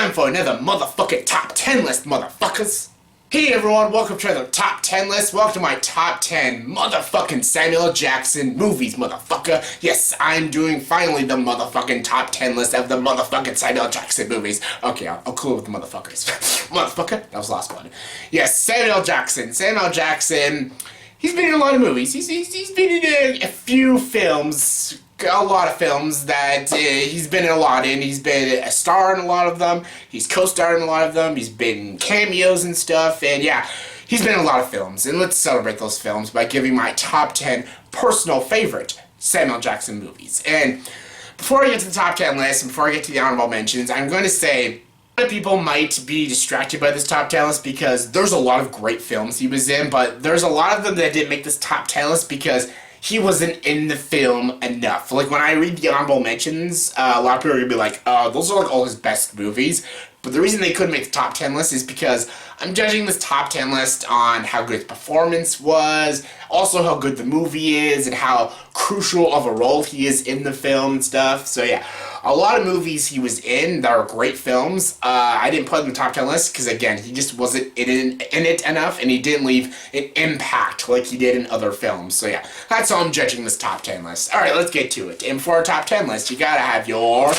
time for another motherfucking top 10 list, motherfuckers. Hey everyone, welcome to another top 10 list. Welcome to my top 10 motherfucking Samuel Jackson movies, motherfucker. Yes, I'm doing finally the motherfucking top 10 list of the motherfucking Samuel Jackson movies. Okay, I'll cool with the motherfuckers. Motherfucker, that was the last one. Yes, Samuel Jackson. Samuel Jackson, he's been in a lot of movies. He's been in a few films. A lot of films that he's been in a lot in. He's been a star in a lot of them. He's co-starred in a lot of them. He's been in cameos and stuff. And yeah, he's been in a lot of films. And let's celebrate those films by giving my top 10 personal favorite Samuel Jackson movies. And before I get to the top 10 list, and before I get to the honorable mentions, I'm going to say a lot of people might be distracted by this top 10 list because there's a lot of great films he was in, but there's a lot of them that didn't make this top 10 list because he wasn't in the film enough. Like, when I read the honorable mentions, a lot of people are going to be like, those are like all his best movies. But the reason they couldn't make the top 10 list is because I'm judging this top 10 list on how good his performance was, also how good the movie is, and how crucial of a role he is in the film and stuff. So yeah, a lot of movies he was in that are great films. I didn't put in the top 10 list because, again, he just wasn't in it enough, and he didn't leave an impact like he did in other films. So yeah, that's how I'm judging this top 10 list. Alright, let's get to it. And for our top 10 list, you gotta have your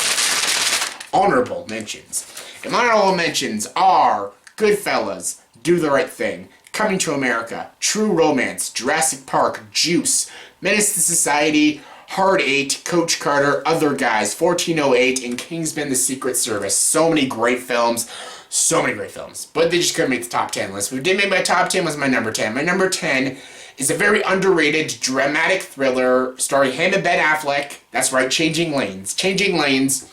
honorable mentions. And my honorable mentions are Goodfellas, Do the Right Thing, Coming to America, True Romance, Jurassic Park, Juice, Menace to Society, Hard Eight, Coach Carter, Other Guys, 1408, and Kingsman: The Secret Service. So many great films. So many great films. But they just couldn't make the top 10 list. What did make my top 10 was my number 10. My number 10 is a very underrated, dramatic thriller starring him and Ben Affleck. That's right, Changing Lanes. Changing Lanes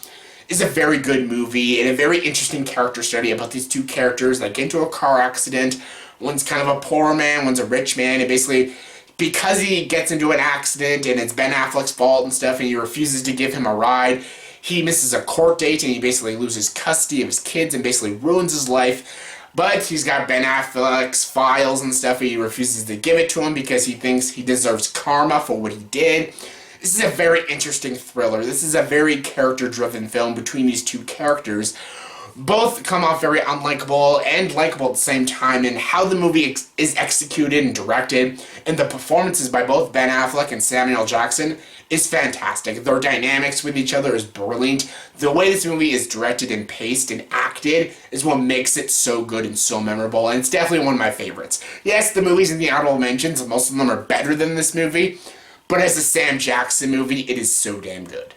is a very good movie and a very interesting character study about these two characters that get into a car accident. One's kind of a poor man, one's a rich man, and basically, because he gets into an accident and it's Ben Affleck's fault and stuff, and he refuses to give him a ride, he misses a court date and he basically loses custody of his kids and basically ruins his life. But he's got Ben Affleck's files and stuff, and he refuses to give it to him because he thinks he deserves karma for what he did. This is a very interesting thriller. This is a very character-driven film between these two characters. Both come off very unlikable and likable at the same time, and how the movie is executed and directed, and the performances by both Ben Affleck and Samuel Jackson is fantastic. Their dynamics with each other is brilliant. The way this movie is directed and paced and acted is what makes it so good and so memorable, and it's definitely one of my favorites. Yes, the movies in the honorable mentions, most of them are better than this movie, but as a Sam Jackson movie, it is so damn good.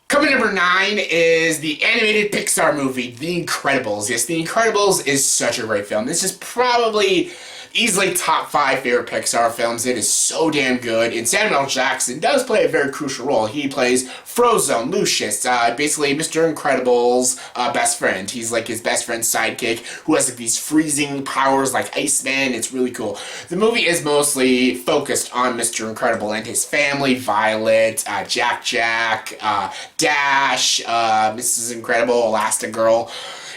Coming number 9 is the animated Pixar movie, The Incredibles. Yes, The Incredibles is such a great film. This is probably easily top 5 favorite Pixar films. It is so damn good, and Samuel Jackson does play a very crucial role. He plays Frozone, Lucius, basically Mr. Incredible's best friend. He's like his best friend's sidekick who has like these freezing powers like Iceman. It's really cool. The movie is mostly focused on Mr. Incredible and his family, Violet, Jack, Dash, Mrs. Incredible, Elastigirl.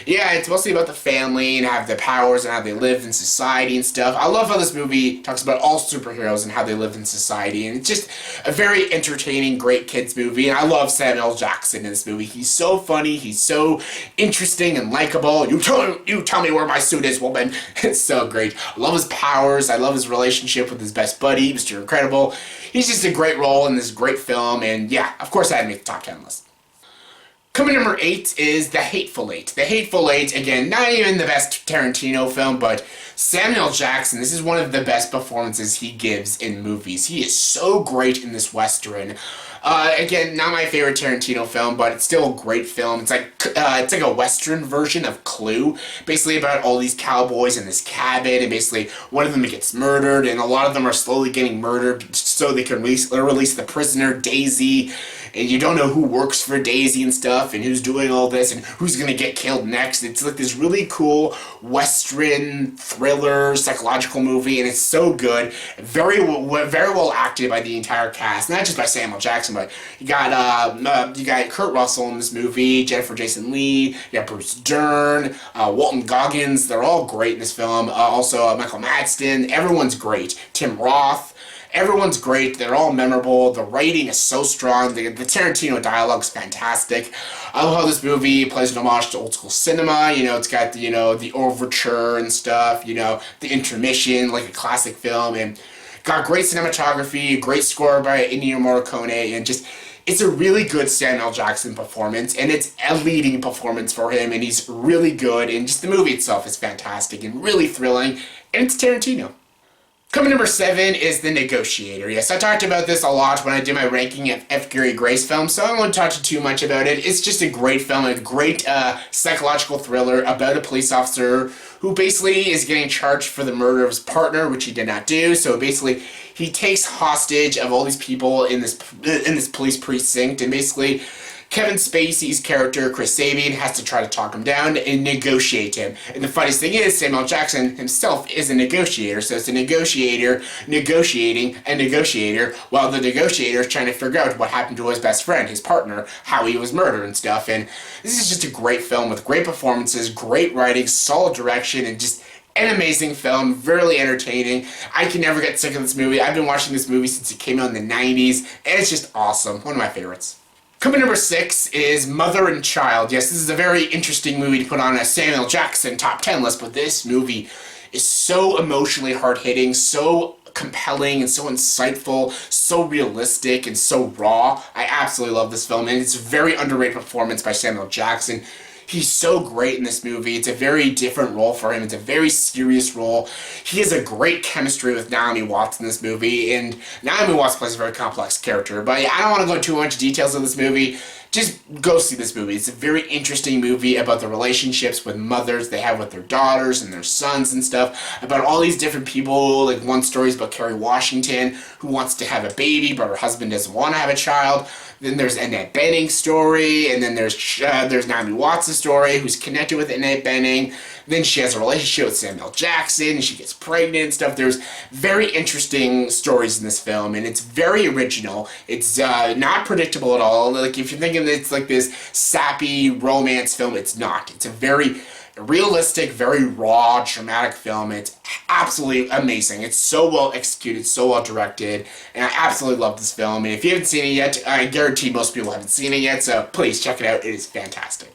Yeah, it's mostly about the family and have the powers and how they live in society and stuff. I love how this movie talks about all superheroes and how they live in society, and it's just a very entertaining, great kids movie, and I love Samuel Jackson in this movie. He's so funny, he's so interesting and likable. You tell me where my suit is, woman. It's so great. I love his powers, I love his relationship with his best buddy, Mr. Incredible. He's just a great role in this great film, and yeah, of course I had to make the top 10 list. Coming number 8 is The Hateful Eight. The Hateful Eight, again, not even the best Tarantino film, but Samuel Jackson, this is one of the best performances he gives in movies. He is so great in this Western. Again, not my favorite Tarantino film, but it's still a great film. It's like a Western version of Clue, basically about all these cowboys in this cabin, and basically one of them gets murdered, and a lot of them are slowly getting murdered so they can release the prisoner, Daisy, and you don't know who works for Daisy and stuff, and who's doing all this, and who's gonna get killed next. It's like this really cool Western thriller psychological movie, and it's so good. Very well acted by the entire cast, not just by Samuel Jackson, but you got Kurt Russell in this movie, Jennifer Jason Leigh, you got Bruce Dern, Walton Goggins. They're all great in this film. Also Michael Madsen. Everyone's great. Tim Roth. Everyone's great. They're all memorable. The writing is so strong. The Tarantino dialogue's fantastic. I love how this movie plays an homage to old school cinema. You know, it's got the, the overture and stuff, the intermission, like a classic film, and got great cinematography, great score by Ennio Morricone, and just, it's a really good Samuel Jackson performance, and it's a leading performance for him, and he's really good, and just the movie itself is fantastic and really thrilling, and it's Tarantino. Coming number 7 is The Negotiator. Yes, I talked about this a lot when I did my ranking of F. Gary Gray's films, so I won't talk too much about it. It's just a great film, a great psychological thriller about a police officer who basically is getting charged for the murder of his partner, which he did not do. So basically, he takes hostage of all these people in this police precinct, and basically Kevin Spacey's character, Chris Sabian, has to try to talk him down and negotiate him. And the funniest thing is, Samuel Jackson himself is a negotiator, so it's a negotiator negotiating a negotiator, while the negotiator is trying to figure out what happened to his best friend, his partner, how he was murdered and stuff. And this is just a great film with great performances, great writing, solid direction, and just an amazing film, really entertaining. I can never get sick of this movie. I've been watching this movie since it came out in the 90s, and it's just awesome. One of my favorites. Coming number 6 is Mother and Child. Yes, this is a very interesting movie to put on a Samuel Jackson top 10 list, but this movie is so emotionally hard-hitting, so compelling, and so insightful, so realistic, and so raw. I absolutely love this film, and it's a very underrated performance by Samuel Jackson. He's so great in this movie. It's a very different role for him. It's a very serious role. He has a great chemistry with Naomi Watts in this movie, and Naomi Watts plays a very complex character. But I don't want to go into too much details of this movie. Just go see this movie. It's a very interesting movie about the relationships with mothers they have with their daughters and their sons and stuff, about all these different people. Like, one story is about Kerry Washington, who wants to have a baby, but her husband doesn't want to have a child. Then there's Annette Bening's story, and then there's Naomi Watts' story, who's connected with Annette Bening. Then she has a relationship with Samuel Jackson, and she gets pregnant and stuff. There's very interesting stories in this film, and it's very original. It's not predictable at all. Like, if you're thinking that it's like this sappy romance film, it's not. It's a very realistic, very raw, dramatic film. It's absolutely amazing. It's so well executed, so well directed, and I absolutely love this film. And if you haven't seen it yet, I guarantee most people haven't seen it yet, so please check it out. It is fantastic.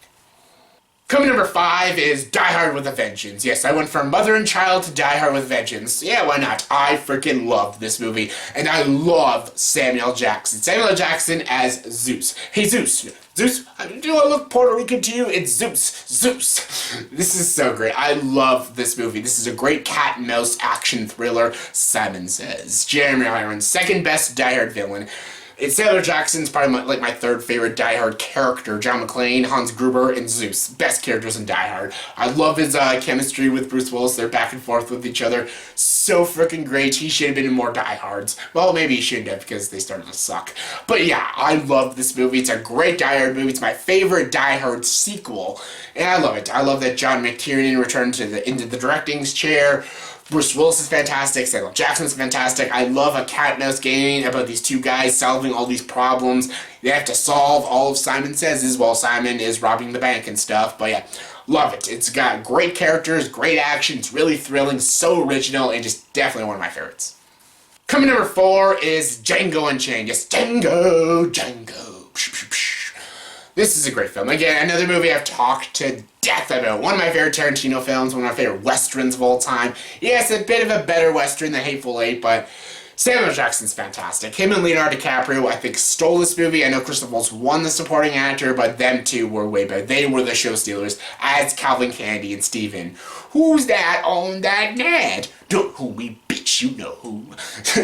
Coming number 5 is Die Hard with a Vengeance. Yes, I went from Mother and Child to Die Hard with a Vengeance. Yeah, why not? I freaking love this movie, and I love Samuel Jackson. Samuel Jackson as Zeus. Hey, Zeus. Zeus, do I look Puerto Rican to you? It's Zeus. Zeus. This is so great. I love this movie. This is a great cat and mouse action thriller, Simon Says. Jeremy Irons, second best Die Hard villain. It's Samuel Jackson's probably my third favorite Die Hard character. John McClane, Hans Gruber, and Zeus. Best characters in Die Hard. I love his chemistry with Bruce Willis. They're back and forth with each other. So freaking great. He should have been in more Die Hards. Well, maybe he shouldn't have because they started to suck. But yeah, I love this movie. It's a great Die Hard movie. It's my favorite Die Hard sequel. And I love it. I love that John McTiernan returned into the directing chair. Bruce Willis is fantastic. Samuel Jackson's fantastic. I love a cat and mouse game about these two guys solving all these problems. They have to solve all of Simon Says while Simon is robbing the bank and stuff. But yeah, love it. It's got great characters, great action. It's really thrilling, so original, and just definitely one of my favorites. Coming number 4 is Django Unchained. Yes, Django. This is a great film. Again, another movie I've talked to death about. One of my favorite Tarantino films, one of my favorite westerns of all time. Yes, a bit of a better western than Hateful Eight, but Samuel Jackson's fantastic. Him and Leonardo DiCaprio, I think, stole this movie. I know Christoph Waltz won the supporting actor, but them two were way better. They were the show stealers, as Calvin Candy and Steven. Who's that on that net? Don't who we bitch, you know who.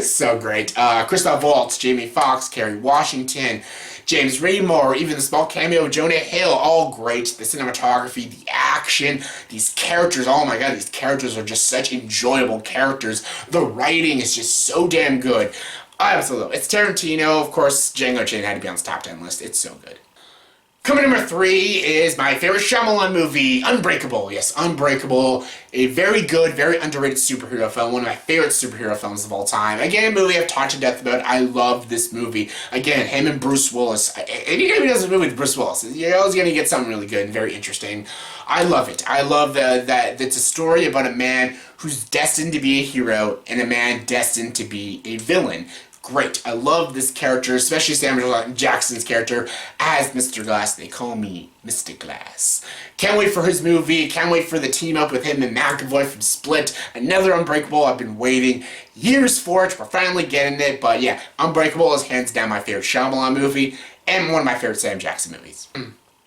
So great. Christoph Waltz, Jamie Foxx, Kerry Washington, James Remar, even the small cameo of Jonah Hill, all great. The cinematography, the action, these characters, oh my god, these characters are just such enjoyable characters. The writing is just so damn good. I absolutely love it. It's Tarantino, of course. Django Unchained had to be on this top 10 list. It's so good. Coming number 3 is my favorite Shyamalan movie, Unbreakable. Yes, Unbreakable. A very good, very underrated superhero film. One of my favorite superhero films of all time. Again, a movie I've talked to death about. I love this movie. Again, him and Bruce Willis. Anytime he does a movie with Bruce Willis, you're always going to get something really good and very interesting. I love it. I love that it's a story about a man who's destined to be a hero and a man destined to be a villain. Great. I love this character, especially Samuel Jackson's character as Mr. Glass. They call me Mr. Glass. Can't wait for his movie. Can't wait for the team up with him and McAvoy from Split. Another Unbreakable. I've been waiting years for it. We're finally getting it. But yeah, Unbreakable is hands down my favorite Shyamalan movie and one of my favorite Sam Jackson movies.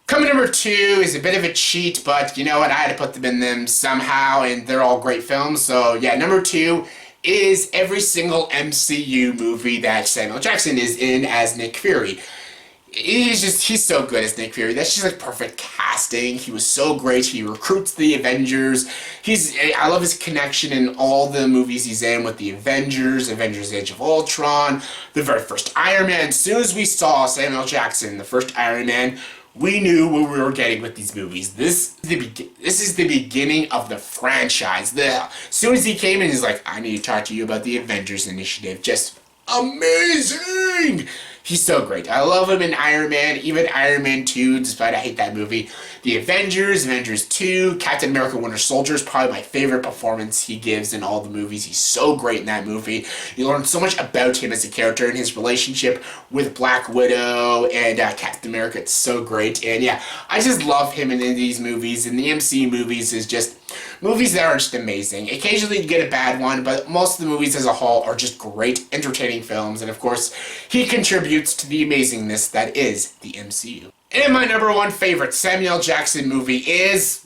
Coming number 2 is a bit of a cheat, but you know what? I had to put them in them somehow, and they're all great films. So yeah, number 2 is every single MCU movie that Samuel Jackson is in as Nick Fury. He's so good as Nick Fury. That's just like perfect casting. He was so great. He recruits the Avengers. I love his connection in all the movies he's in with the Avengers Age of Ultron, the very first Iron Man. As soon as we saw Samuel Jackson in the first Iron Man, we knew what we were getting with these movies. This is the beginning of the franchise. As soon as he came in, he's like, I need to talk to you about the Avengers Initiative. Just amazing! He's so great. I love him in Iron Man, even Iron Man 2, despite I hate that movie. The Avengers 2, Captain America Winter Soldier is probably my favorite performance he gives in all the movies. He's so great in that movie. You learn so much about him as a character and his relationship with Black Widow and Captain America. It's so great. And yeah, I just love him in these movies. And the MCU movies is just movies that are just amazing. Occasionally you get a bad one, but most of the movies as a whole are just great, entertaining films. And of course, he contributes to the amazingness that is the MCU. And my number 1 favorite Samuel Jackson movie is,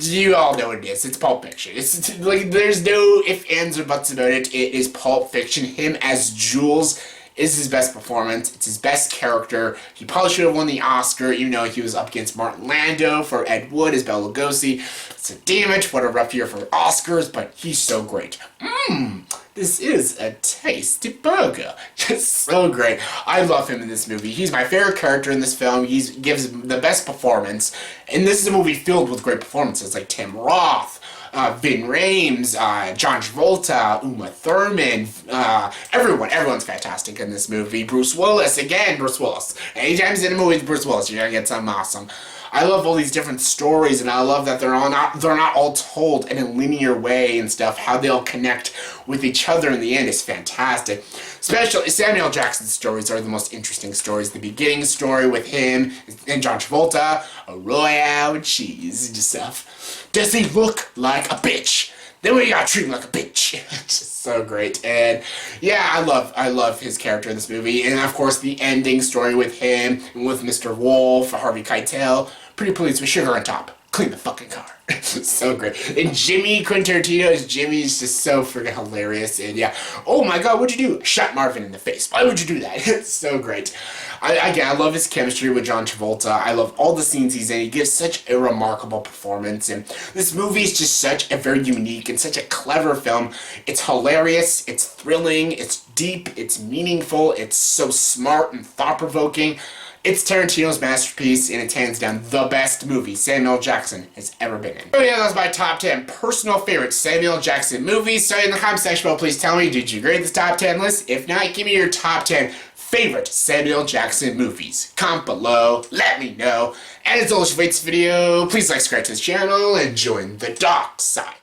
you all know what it is, it's Pulp Fiction. It's like, there's no ifs, ands, or buts about it. It is Pulp Fiction. Him as Jules is his best performance. It's his best character. He probably should have won the Oscar, even though he was up against Martin Landau for Ed Wood as Bela Lugosi. So damn it, what a rough year for Oscars, but he's so great. This is a tasty burger. Just so great. I love him in this movie. He's my favorite character in this film. He gives the best performance. And this is a movie filled with great performances like Tim Roth, Vin Rames, John Travolta, Uma Thurman, everyone's fantastic in this movie. Bruce Willis, again, Bruce Willis. Anytime he's in a movie with Bruce Willis, you're gonna get something awesome. I love all these different stories, and I love that they're not all told in a linear way and stuff. How they'll connect with each other in the end is fantastic. Especially Samuel Jackson's stories are the most interesting stories. The beginning story with him and John Travolta, a royale with cheese and stuff. Does he look like a bitch? Then we gotta treat him like a bitch. Just so great. And yeah, I love his character in this movie. And of course the ending story with him and with Mr. Wolf, Harvey Keitel. Pretty please with sugar on top. Clean the fucking car. So great. And Jimmy, Quentin Tarantino as Jimmy is just so freaking hilarious. And yeah, oh my god, what'd you do? Shot Marvin in the face. Why would you do that? It's so great. I love his chemistry with John Travolta. I love all the scenes he's in. He gives such a remarkable performance. And this movie is just such a very unique and such a clever film. It's hilarious. It's thrilling. It's deep. It's meaningful. It's so smart and thought-provoking. It's Tarantino's masterpiece, and it's hands down the best movie Samuel Jackson has ever been in. So yeah, that was my top 10 personal favorite Samuel Jackson movies. So in the comment section below, please tell me, did you grade this top 10 list? If not, give me your top 10 favorite Samuel Jackson movies. Comment below, let me know. And as always, if you like this video, please like, subscribe to this channel, and join the dark side.